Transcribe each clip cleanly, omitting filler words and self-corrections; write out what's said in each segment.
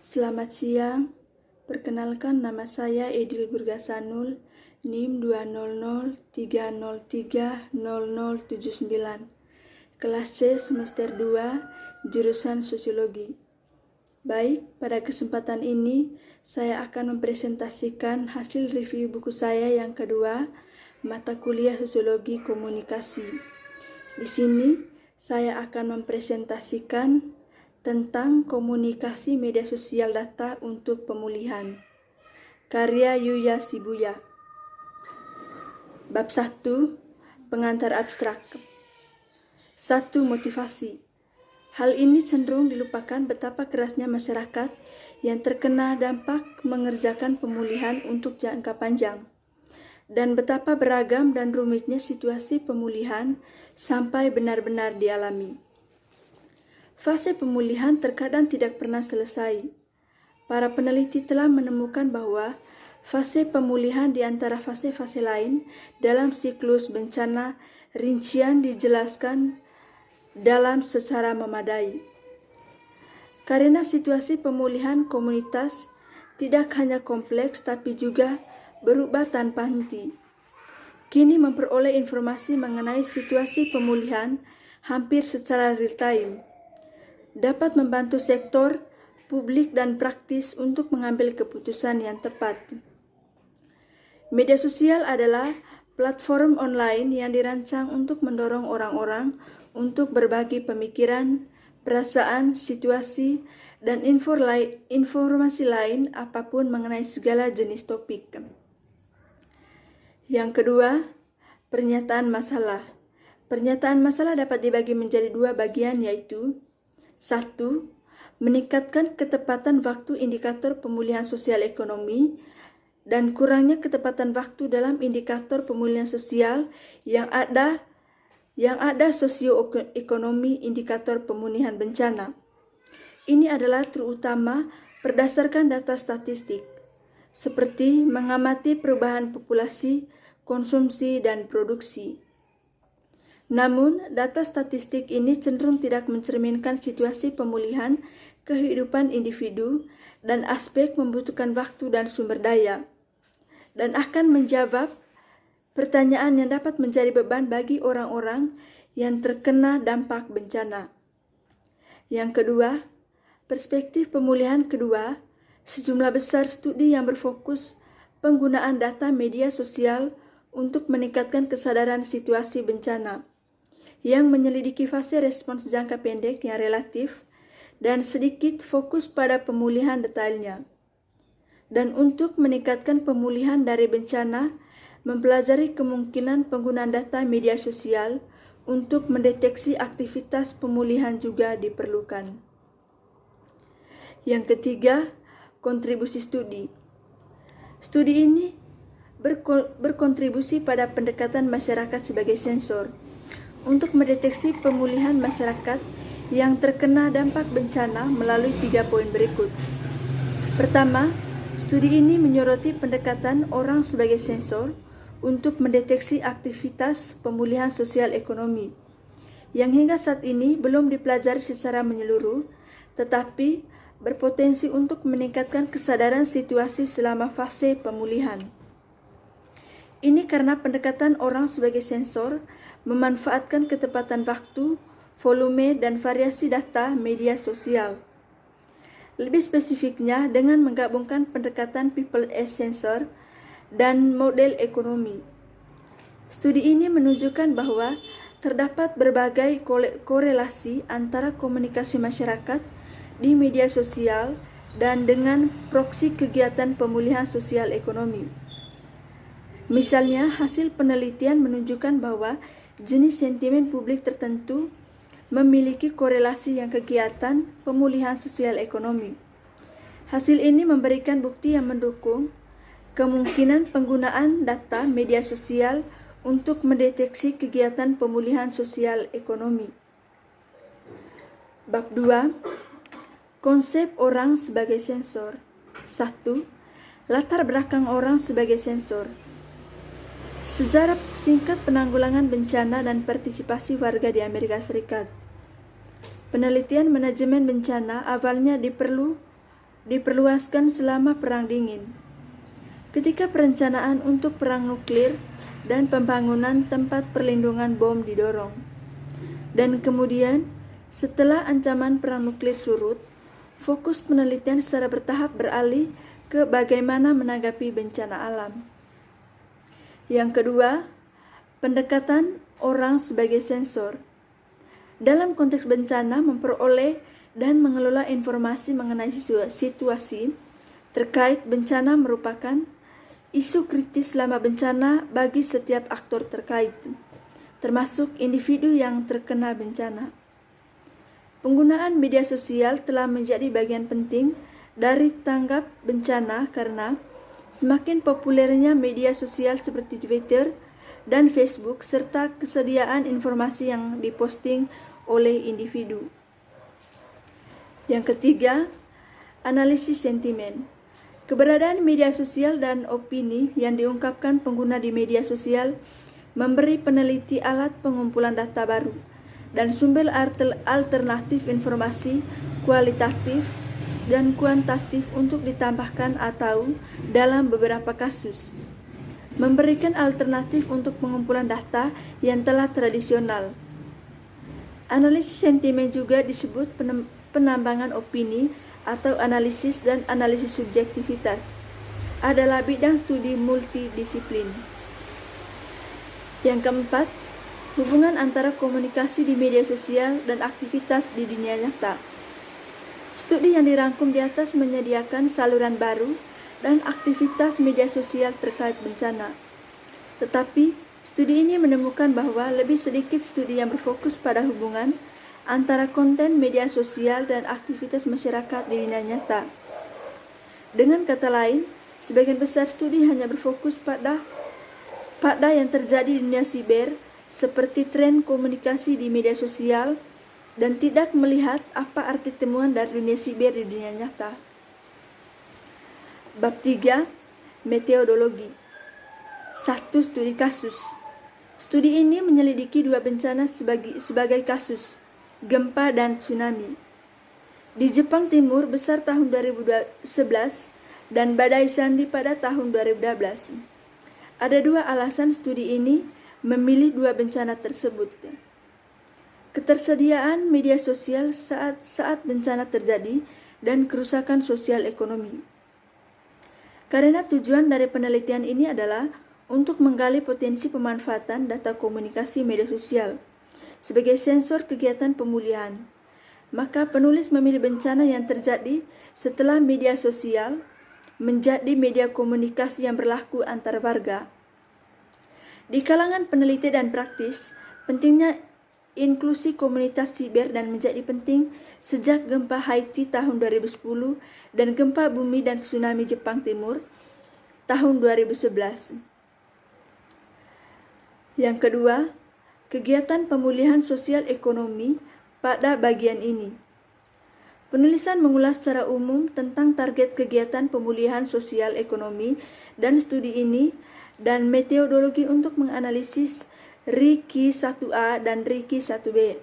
Selamat siang, perkenalkan nama saya Edil Burgasanul, NIM 20030300079, kelas C semester 2, jurusan Sosiologi. Baik, pada kesempatan ini saya akan mempresentasikan hasil review buku saya yang kedua, mata kuliah Sosiologi Komunikasi. Di sini saya akan mempresentasikan tentang komunikasi media sosial data untuk pemulihan. Karya Yuya Shibuya. Bab 1, pengantar abstrak. 1. Motivasi. Hal ini cenderung dilupakan betapa kerasnya masyarakat yang terkena dampak mengerjakan pemulihan untuk jangka panjang, dan betapa beragam dan rumitnya situasi pemulihan sampai benar-benar dialami. Fase pemulihan terkadang tidak pernah selesai. Para peneliti telah menemukan bahwa fase pemulihan di antara fase-fase lain dalam siklus bencana rincian dijelaskan dalam secara memadai. Karena situasi pemulihan komunitas tidak hanya kompleks tapi juga berubah tanpa henti. Kini memperoleh informasi mengenai situasi pemulihan hampir secara real time dapat membantu sektor publik dan praktis untuk mengambil keputusan yang tepat. Media sosial adalah platform online yang dirancang untuk mendorong orang-orang untuk berbagi pemikiran, perasaan, situasi, dan informasi lain apapun mengenai segala jenis topik. Yang kedua, pernyataan masalah. Pernyataan masalah dapat dibagi menjadi dua bagian, yaitu 1. Meningkatkan ketepatan waktu indikator pemulihan sosial ekonomi dan kurangnya ketepatan waktu dalam indikator pemulihan sosial yang ada sosioekonomi indikator pemulihan bencana. Ini adalah terutama berdasarkan data statistik, seperti mengamati perubahan populasi, konsumsi, dan produksi. Namun, data statistik ini cenderung tidak mencerminkan situasi pemulihan kehidupan individu dan aspek membutuhkan waktu dan sumber daya, dan akan menjawab pertanyaan yang dapat menjadi beban bagi orang-orang yang terkena dampak bencana. Yang kedua, perspektif pemulihan kedua, sejumlah besar studi yang berfokus penggunaan data media sosial untuk meningkatkan kesadaran situasi bencana, yang menyelidiki fase respons jangka pendek yang relatif dan sedikit fokus pada pemulihan detailnya. Dan untuk meningkatkan pemulihan dari bencana, mempelajari kemungkinan penggunaan data media sosial untuk mendeteksi aktivitas pemulihan juga diperlukan. Yang ketiga, kontribusi studi. Studi ini berkontribusi pada pendekatan masyarakat sebagai sensor untuk mendeteksi pemulihan masyarakat yang terkena dampak bencana melalui 3 poin berikut. Pertama, studi ini menyoroti pendekatan orang sebagai sensor untuk mendeteksi aktivitas pemulihan sosial ekonomi, yang hingga saat ini belum dipelajari secara menyeluruh, tetapi berpotensi untuk meningkatkan kesadaran situasi selama fase pemulihan. Ini karena pendekatan orang sebagai sensor memanfaatkan ketepatan waktu, volume, dan variasi data media sosial. Lebih spesifiknya dengan menggabungkan pendekatan people as sensor dan model ekonomi. Studi ini menunjukkan bahwa terdapat berbagai korelasi antara komunikasi masyarakat di media sosial dan dengan proksi kegiatan pemulihan sosial ekonomi. Misalnya, hasil penelitian menunjukkan bahwa jenis sentimen publik tertentu memiliki korelasi yang kegiatan pemulihan sosial ekonomi. Hasil ini memberikan bukti yang mendukung kemungkinan penggunaan data media sosial untuk mendeteksi kegiatan pemulihan sosial ekonomi. Bab 2. Konsep orang sebagai sensor. 1. Latar belakang orang sebagai sensor. Sejarah singkat penanggulangan bencana dan partisipasi warga di Amerika Serikat. Penelitian manajemen bencana awalnya diperluaskan selama Perang Dingin, ketika perencanaan untuk perang nuklir dan pembangunan tempat perlindungan bom didorong. Dan kemudian, setelah ancaman perang nuklir surut, fokus penelitian secara bertahap beralih ke bagaimana menanggapi bencana alam. Yang kedua, pendekatan orang sebagai sensor. Dalam konteks bencana, memperoleh dan mengelola informasi mengenai situasi terkait bencana merupakan isu kritis selama bencana bagi setiap aktor terkait, termasuk individu yang terkena bencana. Penggunaan media sosial telah menjadi bagian penting dari tanggap bencana karena semakin populernya media sosial seperti Twitter dan Facebook serta kesediaan informasi yang diposting oleh individu. Yang ketiga, analisis sentimen. Keberadaan media sosial dan opini yang diungkapkan pengguna di media sosial memberi peneliti alat pengumpulan data baru dan sumber alternatif informasi kualitatif dan kuantitatif untuk ditambahkan atau dalam beberapa kasus memberikan alternatif untuk pengumpulan data yang telah tradisional. Analisis sentimen juga disebut penambangan opini atau analisis dan analisis subjektivitas adalah bidang studi multidisiplin. Yang keempat, hubungan antara komunikasi di media sosial dan aktivitas di dunia nyata. Studi yang dirangkum di atas menyediakan saluran baru dan aktivitas media sosial terkait bencana. Tetapi, studi ini menemukan bahwa lebih sedikit studi yang berfokus pada hubungan antara konten media sosial dan aktivitas masyarakat di dunia nyata. Dengan kata lain, sebagian besar studi hanya berfokus pada yang terjadi di dunia siber, seperti tren komunikasi di media sosial, dan tidak melihat apa arti temuan dari dunia siber di dunia nyata. Bab 3. Meteorologi. 1. Studi kasus. Studi ini menyelidiki dua bencana sebagai kasus, gempa dan tsunami. Di Jepang Timur besar tahun 2011 dan badai Sandy pada tahun 2012. Ada dua alasan studi ini memilih dua bencana tersebut. Ketersediaan media sosial saat bencana terjadi dan kerusakan sosial ekonomi. Karena tujuan dari penelitian ini adalah untuk menggali potensi pemanfaatan data komunikasi media sosial sebagai sensor kegiatan pemulihan, maka penulis memilih bencana yang terjadi setelah media sosial menjadi media komunikasi yang berlaku antar warga. Di kalangan peneliti dan praktis, pentingnya inklusi komunitas siber dan menjadi penting sejak gempa Haiti tahun 2010 dan gempa bumi dan tsunami Jepang Timur tahun 2011. Yang kedua, kegiatan pemulihan sosial ekonomi pada bagian ini. Penulisan mengulas secara umum tentang target kegiatan pemulihan sosial ekonomi dan studi ini dan metodologi untuk menganalisis RIKI 1A dan RIKI 1B.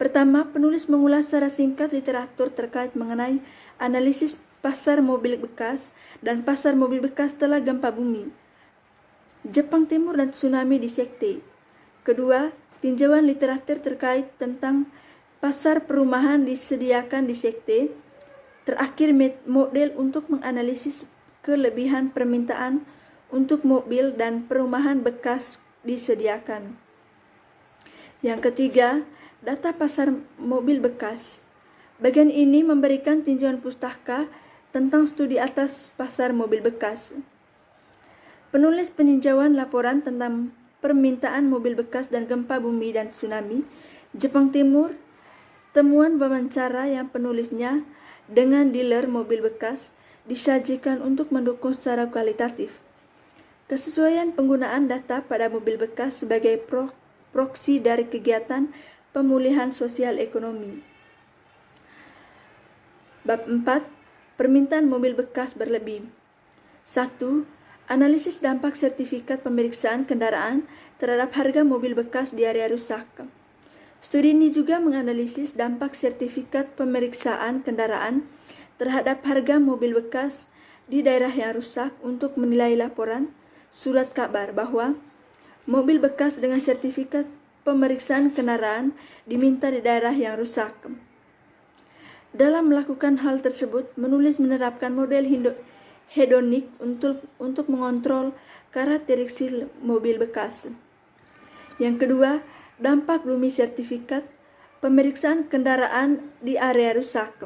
Pertama, penulis mengulas secara singkat literatur terkait mengenai analisis pasar mobil bekas dan pasar mobil bekas setelah gempa bumi Jepang Timur dan tsunami di Sekte. Kedua, tinjauan literatur terkait tentang pasar perumahan disediakan di Sekte. Terakhir, model untuk menganalisis kelebihan permintaan untuk mobil dan perumahan bekas disediakan. Yang ketiga, data pasar mobil bekas. Bagian ini memberikan tinjauan pustaka tentang studi atas pasar mobil bekas. Penulis peninjauan laporan tentang permintaan mobil bekas dan gempa bumi dan tsunami Jepang Timur, temuan wawancara yang penulisnya dengan dealer mobil bekas disajikan untuk mendukung secara kualitatif kesesuaian penggunaan data pada mobil bekas sebagai proksi dari kegiatan pemulihan sosial ekonomi. Bab 4. Permintaan mobil bekas berlebih. 1. Analisis dampak sertifikat pemeriksaan kendaraan terhadap harga mobil bekas di area rusak. Studi ini juga menganalisis dampak sertifikat pemeriksaan kendaraan terhadap harga mobil bekas di daerah yang rusak untuk menilai laporan surat kabar bahwa mobil bekas dengan sertifikat pemeriksaan kendaraan diminta di daerah yang rusak. Dalam melakukan hal tersebut, menulis menerapkan model hedonik untuk mengontrol karakteristik mobil bekas. Yang kedua, dampak bumi sertifikat pemeriksaan kendaraan di area rusak.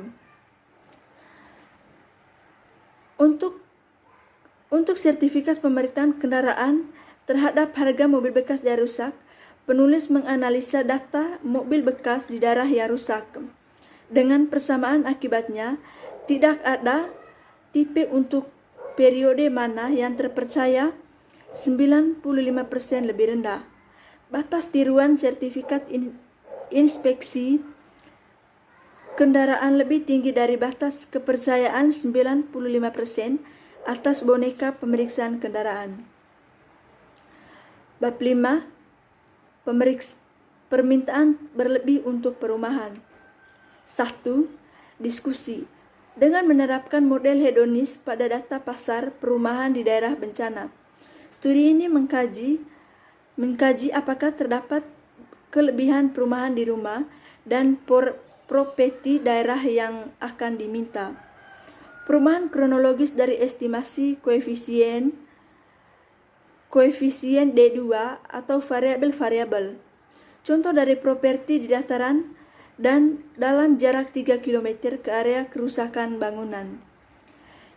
Untuk sertifikat pemeriksaan kendaraan terhadap harga mobil bekas yang rusak, penulis menganalisa data mobil bekas di daerah yang rusak. Dengan persamaan akibatnya, tidak ada tipe untuk periode mana yang terpercaya 95% lebih rendah. Batas tiruan sertifikat inspeksi kendaraan lebih tinggi dari batas kepercayaan 95% atas boneka pemeriksaan kendaraan. Bab 5. Permintaan berlebih untuk perumahan. 1. Diskusi. Dengan menerapkan model hedonis pada data pasar perumahan di daerah bencana. Studi ini mengkaji apakah terdapat kelebihan perumahan di rumah dan properti daerah yang akan diminta. Perumahan kronologis dari estimasi koefisien D2 atau variabel-variabel. Contoh dari properti di dataran dan dalam jarak 3 km ke area kerusakan bangunan.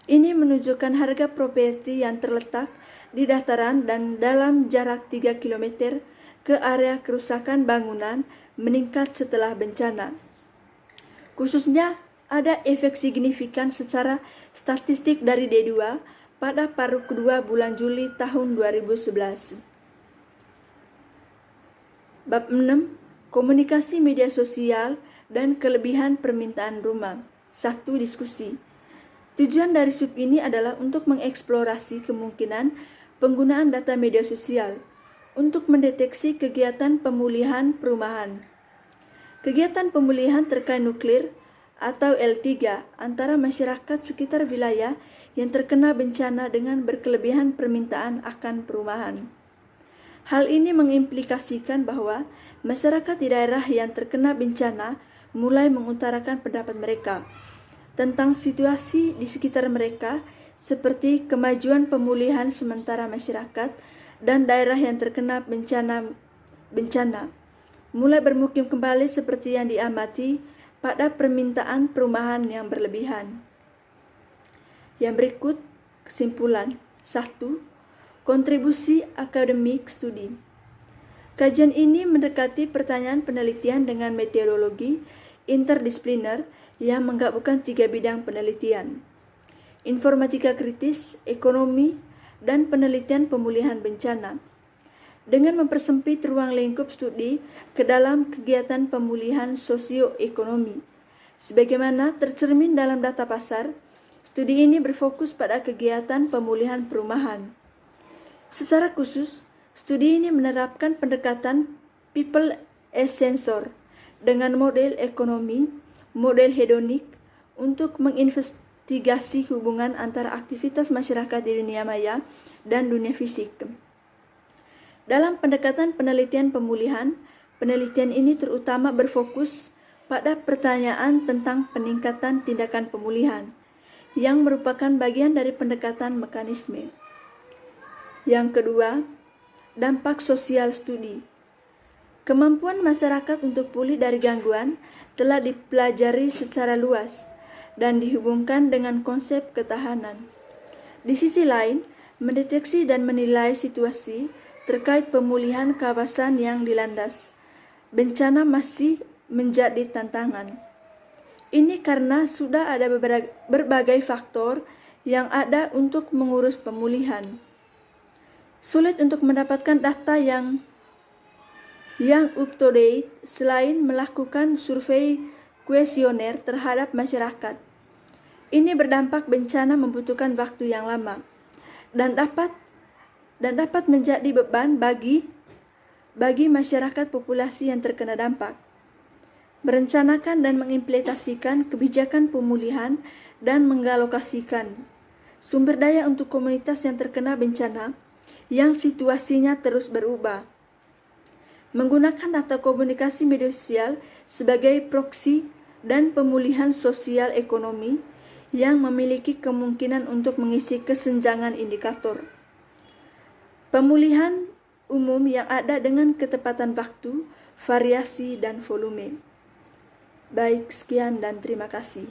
Ini menunjukkan harga properti yang terletak di dataran dan dalam jarak 3 km ke area kerusakan bangunan meningkat setelah bencana. Khususnya, ada efek signifikan secara statistik dari D2 pada paruh kedua bulan Juli tahun 2011. Bab 6. Komunikasi media sosial dan kelebihan permintaan rumah. 1. Diskusi. Tujuan dari sub ini adalah untuk mengeksplorasi kemungkinan penggunaan data media sosial untuk mendeteksi kegiatan pemulihan perumahan. Kegiatan pemulihan terkait nuklir atau L3 antara masyarakat sekitar wilayah yang terkena bencana dengan berkelebihan permintaan akan perumahan. Hal ini mengimplikasikan bahwa masyarakat di daerah yang terkena bencana mulai mengutarakan pendapat mereka tentang situasi di sekitar mereka, seperti kemajuan pemulihan sementara masyarakat dan daerah yang terkena bencana mulai bermukim kembali seperti yang diamati pada permintaan perumahan yang berlebihan. Yang berikut kesimpulan. 1. Kontribusi akademik studi. Kajian ini mendekati pertanyaan penelitian dengan metodologi interdisipliner yang menggabungkan 3 bidang penelitian: informatika kritis, ekonomi, dan penelitian pemulihan bencana, dengan mempersempit ruang lingkup studi ke dalam kegiatan pemulihan sosioekonomi. Sebagaimana tercermin dalam data pasar, studi ini berfokus pada kegiatan pemulihan perumahan. Secara khusus, studi ini menerapkan pendekatan people as sensor dengan model ekonomi, model hedonik untuk menginvestigasi hubungan antara aktivitas masyarakat di dunia maya dan dunia fisik. Dalam pendekatan penelitian pemulihan, penelitian ini terutama berfokus pada pertanyaan tentang peningkatan tindakan pemulihan, yang merupakan bagian dari pendekatan mekanisme. Yang kedua, dampak sosial studi. Kemampuan masyarakat untuk pulih dari gangguan telah dipelajari secara luas dan dihubungkan dengan konsep ketahanan. Di sisi lain, mendeteksi dan menilai situasi terkait pemulihan kawasan yang dilandas bencana masih menjadi tantangan. Ini karena sudah ada berbagai faktor yang ada untuk mengurus pemulihan. Sulit untuk mendapatkan data yang up-to-date selain melakukan survei kuesioner terhadap masyarakat. Ini berdampak bencana membutuhkan waktu yang lama dan dapat menjadi beban bagi masyarakat populasi yang terkena dampak. merencanakan dan mengimplementasikan kebijakan pemulihan dan mengalokasikan sumber daya untuk komunitas yang terkena bencana yang situasinya terus berubah. Menggunakan data komunikasi media sosial sebagai proksi dan pemulihan sosial ekonomi yang memiliki kemungkinan untuk mengisi kesenjangan indikator. Pemulihan umum yang ada dengan ketepatan waktu, variasi, dan volume. Baik, sekian dan terima kasih.